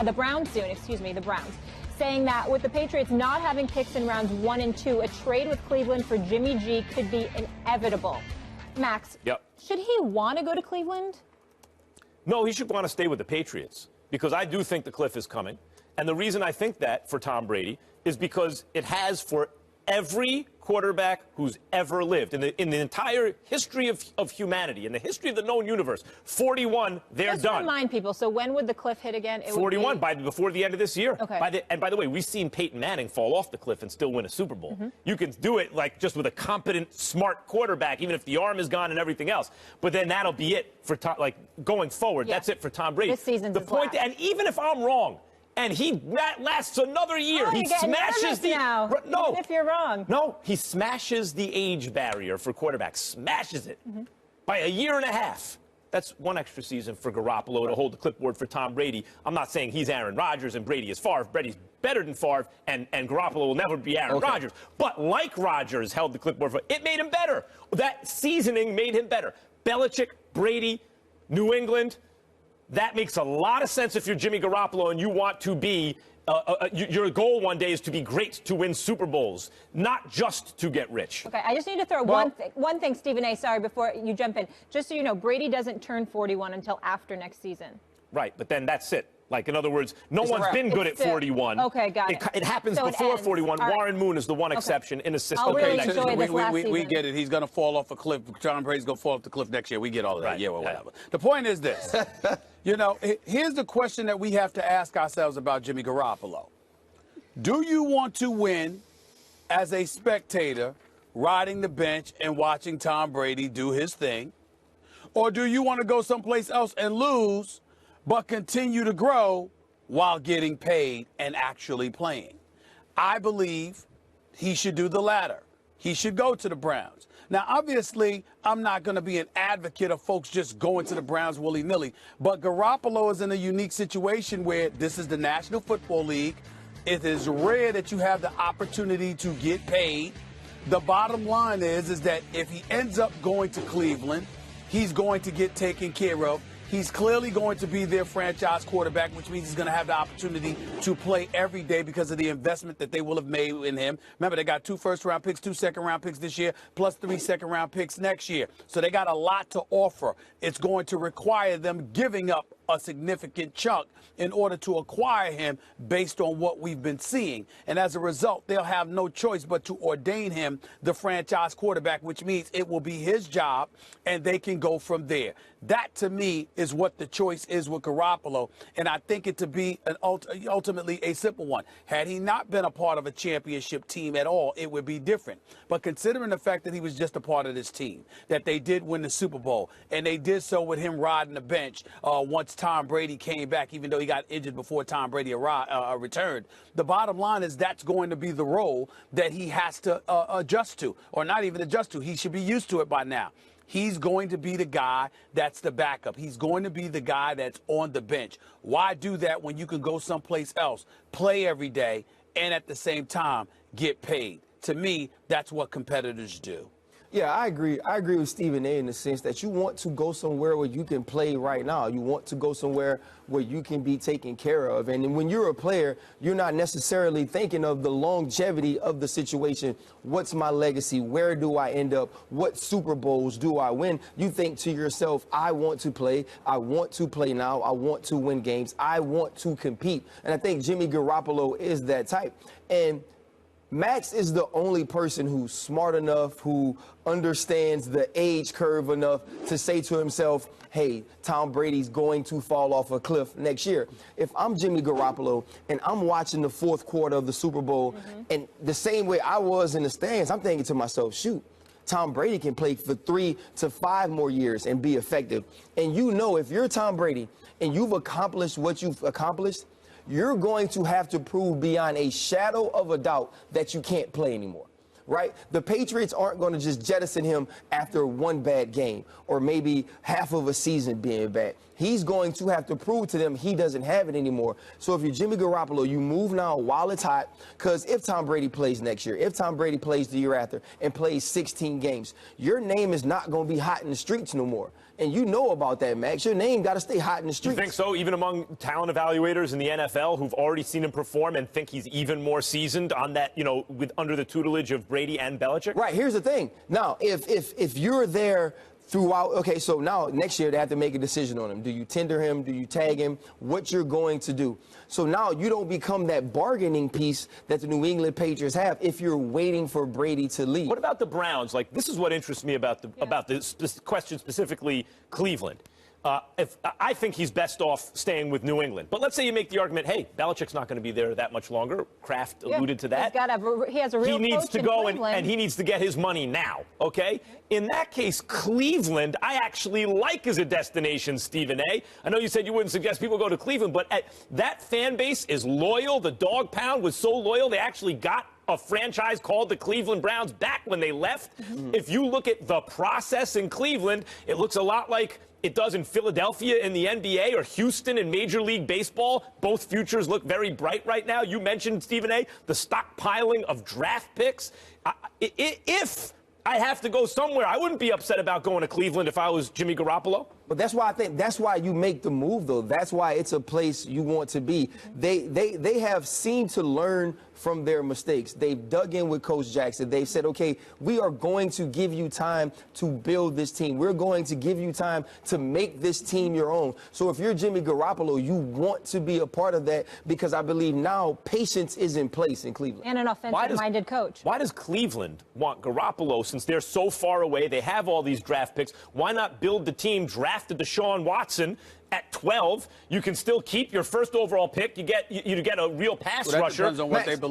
the Browns soon, excuse me, the Browns, saying that with the Patriots not having picks in rounds 1 and 2, a trade with Cleveland for Jimmy G could be inevitable. Max, should he want to go to Cleveland? No, he should want to stay with the Patriots because I do think the cliff is coming. And the reason I think that for Tom Brady is because it has for every quarterback who's ever lived in the entire history of humanity, in the history of the known universe. 41, they're Just done. Remind people. So when would the cliff hit again? It 41 before the end of this year. Okay. And by the way, we've seen Peyton Manning fall off the cliff and still win a Super Bowl. You can do it like just with a competent, smart quarterback, even if the arm is gone and everything else. But then that'll be it for like going forward. Yeah. That's it for Tom Brady. This season's the point. And even if I'm wrong, and that lasts another year. He smashes the now. No, even if you're wrong. No, he smashes the age barrier for quarterbacks. Smashes it by a year and a half. That's one extra season for Garoppolo to hold the clipboard for Tom Brady. I'm not saying he's Aaron Rodgers and Brady is Favre. Brady's better than Favre, and Garoppolo will never be Aaron Rodgers. But like Rodgers held the clipboard for it made him better. That seasoning made him better. Belichick, Brady, New England. That makes a lot of sense if you're Jimmy Garoppolo and you want to be, your goal one day is to be great, to win Super Bowls, not just to get rich. Okay, I just need to throw one thing, Stephen A., sorry, before you jump in. Just so you know, Brady doesn't turn 41 until after next season. Right, but then that's it. Like, in other words, no one's been good at 41. Okay, got it. It happens so before 41. Warren Moon is the one exception in the system. We get it. He's going to fall off a cliff. Tom Brady's going to fall off the cliff next year. We get all of that. Right. Yeah, well, whatever. The point is this. You know, here's the question that we have to ask ourselves about Jimmy Garoppolo. Do you want to win as a spectator, riding the bench and watching Tom Brady do his thing? Or do you want to go someplace else and lose, but continue to grow while getting paid and actually playing? I believe he should do the latter. He should go to the Browns. Now, obviously, I'm not going to be an advocate of folks just going to the Browns willy-nilly, but Garoppolo is in a unique situation where this is the National Football League. It is rare that you have the opportunity to get paid. The bottom line is that if he ends up going to Cleveland, he's going to get taken care of. He's clearly going to be their franchise quarterback, which means he's going to have the opportunity to play every day because of the investment that they will have made in him. Remember, they got 2 first-round picks, 2 second-round picks this year, plus 3 second-round picks next year. So they got a lot to offer. It's going to require them giving up a significant chunk in order to acquire him based on what we've been seeing. And as a result, they'll have no choice but to ordain him the franchise quarterback, which means it will be his job and they can go from there. That, to me, is what the choice is with Garoppolo, and I think it to be ultimately a simple one. Had he not been a part of a championship team at all, it would be different. But considering the fact that he was just a part of this team, that they did win the Super Bowl, and they did so with him riding the bench once Tom Brady came back, even though he got injured before Tom Brady returned, the bottom line is that's going to be the role that he has to adjust to, or not even adjust to. He should be used to it by now. He's going to be the guy that's the backup. He's going to be the guy that's on the bench. Why do that when you can go someplace else, play every day, and at the same time get paid? To me, that's what competitors do. Yeah, I agree. I agree with Stephen A. in the sense that you want to go somewhere where you can play right now. You want to go somewhere where you can be taken care of. And when you're a player, you're not necessarily thinking of the longevity of the situation. What's my legacy? Where do I end up? What Super Bowls do I win? You think to yourself, I want to play. I want to play now. I want to win games. I want to compete. And I think Jimmy Garoppolo is that type. And Max is the only person who's smart enough, who understands the age curve enough to say to himself, hey, Tom Brady's going to fall off a cliff next year. If I'm Jimmy Garoppolo and I'm watching the 4th quarter of the Super Bowl, and the same way I was in the stands, I'm thinking to myself, shoot, Tom Brady can play for 3 to 5 more years and be effective. And you know, if you're Tom Brady and you've accomplished what you've accomplished, you're going to have to prove beyond a shadow of a doubt that you can't play anymore, right? The Patriots aren't going to just jettison him after one bad game or maybe half of a season being bad. He's going to have to prove to them he doesn't have it anymore. So if you're Jimmy Garoppolo, you move now while it's hot, because if Tom Brady plays next year, if Tom Brady plays the year after and plays 16 games, your name is not going to be hot in the streets no more. And you know about that, Max. Your name got to stay hot in the streets. You think so? Even among talent evaluators in the NFL who've already seen him perform and think he's even more seasoned on that, with under the tutelage of Brady and Belichick? Right. Here's the thing. Now, if you're there throughout, okay, so now next year they have to make a decision on him. Do you tender him? Do you tag him? What you're going to do. So now you don't become that bargaining piece that the New England Patriots have if you're waiting for Brady to leave. What about the Browns? Like, this is what interests me about this question, specifically Cleveland. I think he's best off staying with New England. But let's say you make the argument, hey, Belichick's not going to be there that much longer. Kraft alluded to that. He has a real He needs coach to in go Cleveland. and he needs to get his money now, okay? In that case, Cleveland, I actually like as a destination, Stephen A. I know you said you wouldn't suggest people go to Cleveland, but that fan base is loyal. The dog pound was so loyal, they actually got a franchise called the Cleveland Browns back when they left. Mm-hmm. If you look at the process in Cleveland, it looks a lot like it does in Philadelphia in the NBA or Houston in Major League Baseball. Both futures look very bright right now. You mentioned, Stephen A., the stockpiling of draft picks. If I have to go somewhere, I wouldn't be upset about going to Cleveland if I was Jimmy Garoppolo. But that's why I think that's why you make the move, though. That's why it's a place you want to be. They have seemed to learn from their mistakes. They've dug in with Coach Jackson. They've said, okay, we are going to give you time to build this team. We're going to give you time to make this team your own. So if you're Jimmy Garoppolo, you want to be a part of that because I believe now patience is in place in Cleveland. And an offensive-minded coach. Why does Cleveland want Garoppolo since they're so far away? They have all these draft picks. Why not build the team, drafted Deshaun Watson at 12? You can still keep your first overall pick. You get a real pass rusher. Depends on what they believe.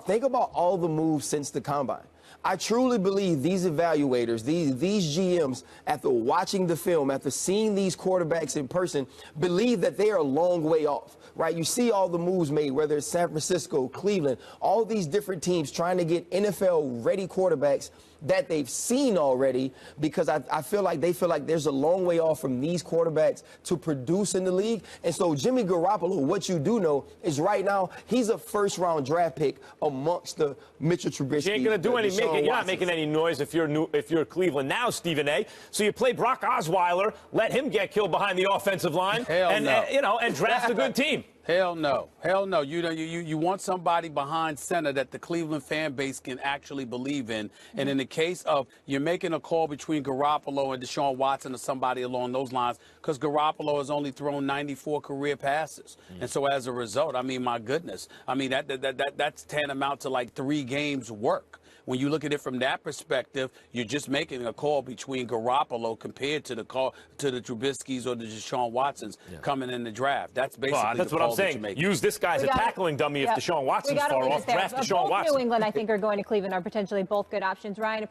Think about all the moves since the combine. I truly believe these evaluators, these GMs, after watching the film, after seeing these quarterbacks in person, believe that they are a long way off, right? You see all the moves made, whether it's San Francisco, Cleveland, all these different teams trying to get NFL-ready quarterbacks that they've seen already because I feel like they feel like there's a long way off from these quarterbacks to produce in the league. And so Jimmy Garoppolo, what you do know is right now he's a first-round draft pick amongst the Mitchell Trubisky. You ain't going to do any making. You're not making any noise if you're Cleveland now, Stephen A. So you play Brock Osweiler, let him get killed behind the offensive line, and draft a good team. Hell no. Hell no. You want somebody behind center that the Cleveland fan base can actually believe in. And in the case of you're making a call between Garoppolo and Deshaun Watson or somebody along those lines, because Garoppolo has only thrown 94 career passes. And so as a result, I mean, my goodness, I mean, that's tantamount to like 3 games work. When you look at it from that perspective, you're just making a call between Garoppolo compared to the Trubiskys or the Deshaun Watsons coming in the draft. That's basically that's what I'm saying. Use this guy as a tackling dummy if Deshaun Watson's far off. Draft Deshaun Watson. New England, I think, are going to Cleveland are potentially both good options. Ryan,